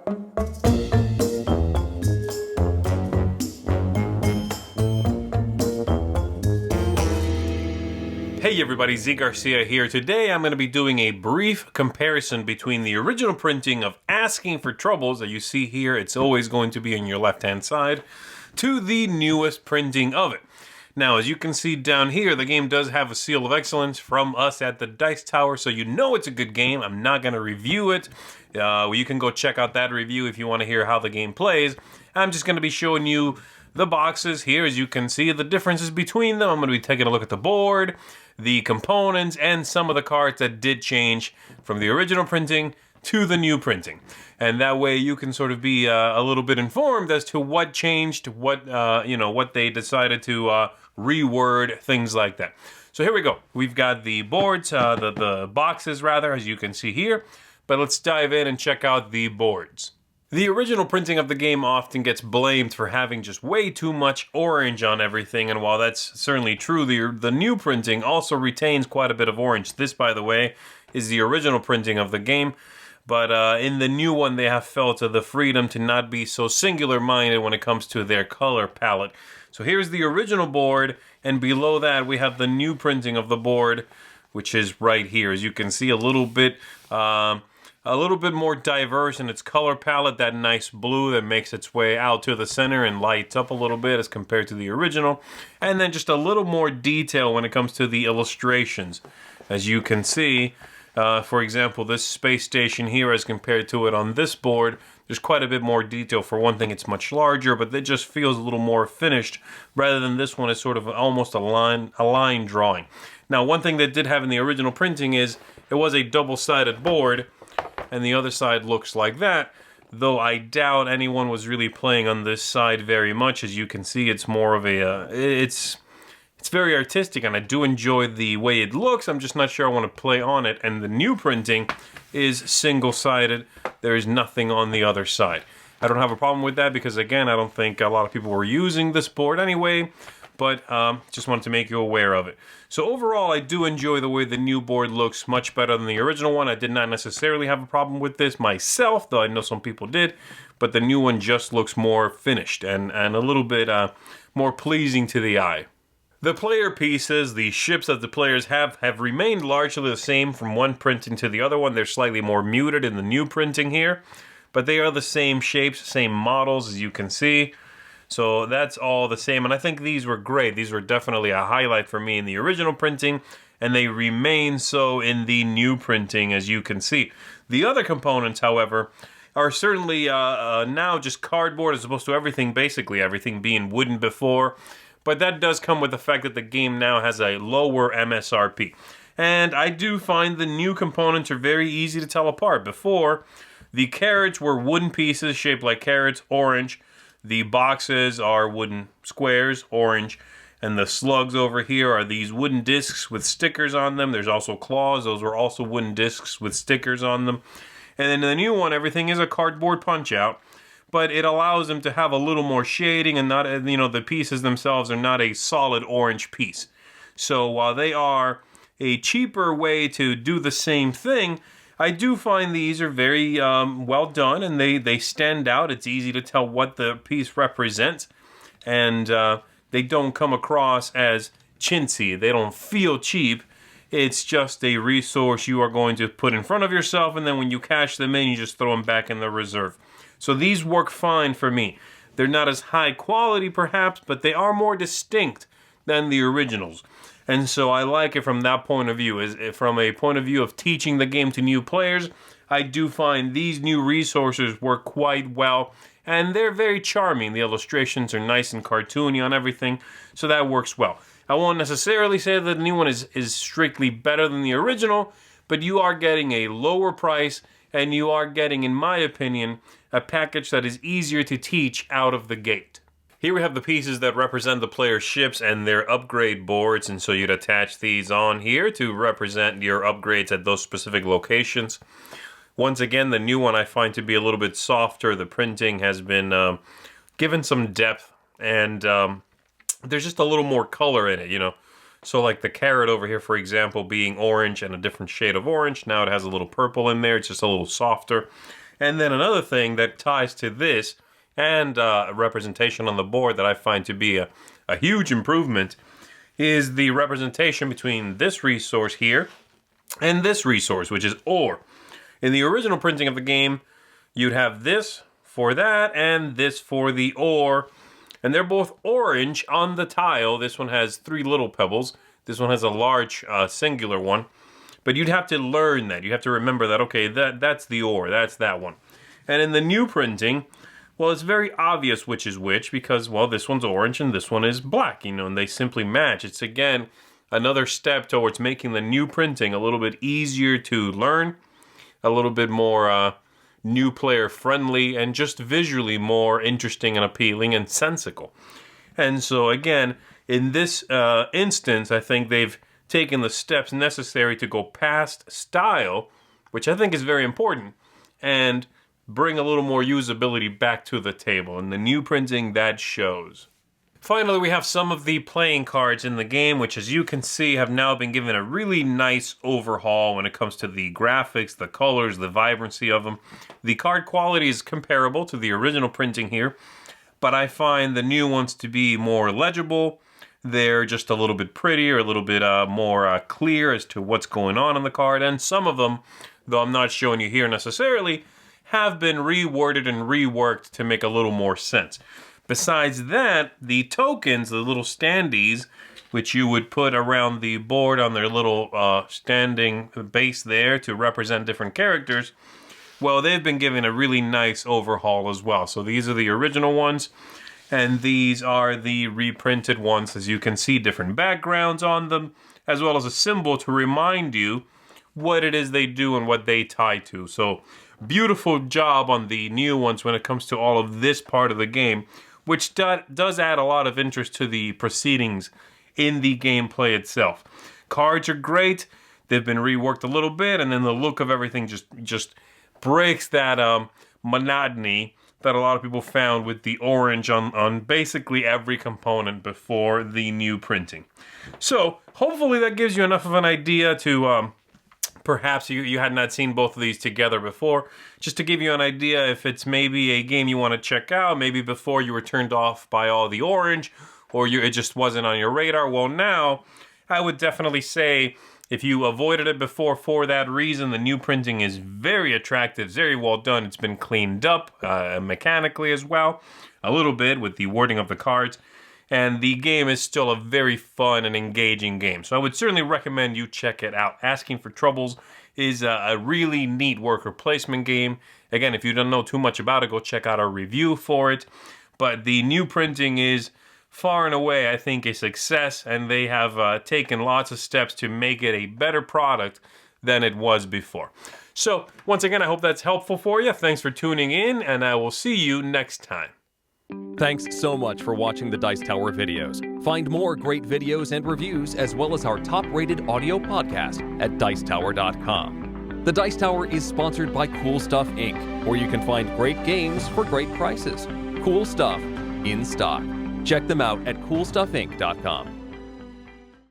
Hey everybody, Garcia here. Today I'm going to be doing a brief comparison between the original printing of Asking for Trobils that you see here, it's always going to be on your left hand side, to the newest printing of it. Now, as you can see down here, the game does have a seal of excellence from us at the Dice Tower, so you know it's a good game. I'm not going to review it. You can go check out that review if you want to hear how the game plays. I'm just going to be showing you the boxes here. As you can see, the differences between them. I'm going to be taking a look at the board, the components, and some of the cards that did change from the original printing to the new printing. And that way you can sort of be a little bit informed as to what changed, what they decided to reword, things like that. So here we go. We've got the boards, the boxes rather, as you can see here. But let's dive in and check out the boards. The original printing of the game often gets blamed for having just way too much orange on everything, and while that's certainly true, the new printing also retains quite a bit of orange. This, by the way, is the original printing of the game, but in the new one they have felt the freedom to not be so singular-minded when it comes to their color palette. So here's the original board, and below that we have the new printing of the board, which is right here. As you can see, a little bit more diverse in its color palette, that nice blue that makes its way out to the center and lights up a little bit as compared to the original. And then just a little more detail when it comes to the illustrations. As you can see, for example, this space station here as compared to it on this board, there's quite a bit more detail. For one thing, it's much larger, but it just feels a little more finished, rather than this one is sort of almost a line drawing. Now, one thing that did have in the original printing is it was a double-sided board, and the other side looks like that, though I doubt anyone was really playing on this side very much. As you can see, it's more of a, it's very artistic, and I do enjoy the way it looks. I'm just not sure I want to play on it, and the new printing is single-sided. There is nothing on the other side. I don't have a problem with that because, again, I don't think a lot of people were using this board anyway, but just wanted to make you aware of it. So overall, I do enjoy the way the new board looks, much better than the original one. I did not necessarily have a problem with this myself, though I know some people did, but the new one just looks more finished and a little bit more pleasing to the eye. The player pieces, the ships that the players have remained largely the same from one printing to the other one. They're slightly more muted in the new printing here, but they are the same shapes, same models, as you can see. So that's all the same, and I think these were great. These were definitely a highlight for me in the original printing, and they remain so in the new printing, as you can see. The other components, however, are certainly now just cardboard as opposed to everything, basically everything being wooden before. But that does come with the fact that the game now has a lower MSRP. And I do find the new components are very easy to tell apart. Before, the carrots were wooden pieces shaped like carrots, orange. The boxes are wooden squares, orange, and the slugs over here are these wooden discs with stickers on them. There's also claws. Those were also wooden discs with stickers on them. And then in the new one, everything is a cardboard punch-out, but it allows them to have a little more shading, and not, the pieces themselves are not a solid orange piece. So while they are a cheaper way to do the same thing, I do find these are very well done, and they stand out. It's easy to tell what the piece represents, and they don't come across as chintzy. They don't feel cheap. It's just a resource you are going to put in front of yourself, and then when you cash them in, you just throw them back in the reserve. So these work fine for me. They're not as high quality, perhaps, but they are more distinct than the originals. And so I like it from that point of view. From a point of view of teaching the game to new players, I do find these new resources work quite well, and they're very charming. The illustrations are nice and cartoony on everything, so that works well. I won't necessarily say that the new one is strictly better than the original, but you are getting a lower price, and you are getting, in my opinion, a package that is easier to teach out of the gate. Here we have the pieces that represent the player's ships and their upgrade boards, and so you'd attach these on here to represent your upgrades at those specific locations. Once again, the new one I find to be a little bit softer. The printing has been given some depth, and there's just a little more color in it, So like the carrot over here, for example, being orange and a different shade of orange, now it has a little purple in there. It's just a little softer. And then another thing that ties to this and a representation on the board that I find to be a huge improvement is the representation between this resource here and this resource, which is ore. In the original printing of the game, you'd have this for that and this for the ore, and they're both orange on the tile. This one has 3 little pebbles. This one has a large singular one, but you'd have to learn that. You have to remember that, okay, that's the ore, that's that one. And in the new printing, well, it's very obvious which is which because, well, this one's orange and this one is black, and they simply match. It's, again, another step towards making the new printing a little bit easier to learn, a little bit more new player friendly, and just visually more interesting and appealing and sensical. And so, again, in this instance, I think they've taken the steps necessary to go past style, which I think is very important, and bring a little more usability back to the table. And the new printing, that shows. Finally, we have some of the playing cards in the game, which, as you can see, have now been given a really nice overhaul when it comes to the graphics, the colors, the vibrancy of them. The card quality is comparable to the original printing here, but I find the new ones to be more legible. They're just a little bit prettier, a little bit more clear as to what's going on in the card, and some of them, though I'm not showing you here necessarily, have been reworded and reworked to make a little more sense. Besides that, the tokens, the little standees, which you would put around the board on their little standing base there to represent different characters, well, they've been given a really nice overhaul as well. So these are the original ones, and these are the reprinted ones. As you can see, different backgrounds on them, as well as a symbol to remind you what it is they do and what they tie to. So beautiful job on the new ones when it comes to all of this part of the game, which does add a lot of interest to the proceedings in the gameplay itself. Cards are great. They've been reworked a little bit, and then the look of everything just breaks that monotony that a lot of people found with the orange on basically every component before the new printing. So hopefully that gives you enough of an idea to perhaps you had not seen both of these together before, just to give you an idea if it's maybe a game you want to check out, maybe before you were turned off by all the orange, or it just wasn't on your radar. Well, now, I would definitely say if you avoided it before for that reason, the new printing is very attractive, very well done. It's been cleaned up mechanically as well, a little bit with the wording of the cards. And the game is still a very fun and engaging game. So I would certainly recommend you check it out. Asking for Trobils is a really neat worker placement game. Again, if you don't know too much about it, go check out our review for it. But the new printing is far and away, I think, a success. And they have taken lots of steps to make it a better product than it was before. So once again, I hope that's helpful for you. Thanks for tuning in, and I will see you next time. Thanks so much for watching the Dice Tower videos. Find more great videos and reviews, as well as our top-rated audio podcast at Dicetower.com. The Dice Tower is sponsored by Cool Stuff Inc., where you can find great games for great prices. Cool stuff in stock. Check them out at CoolStuffInc.com.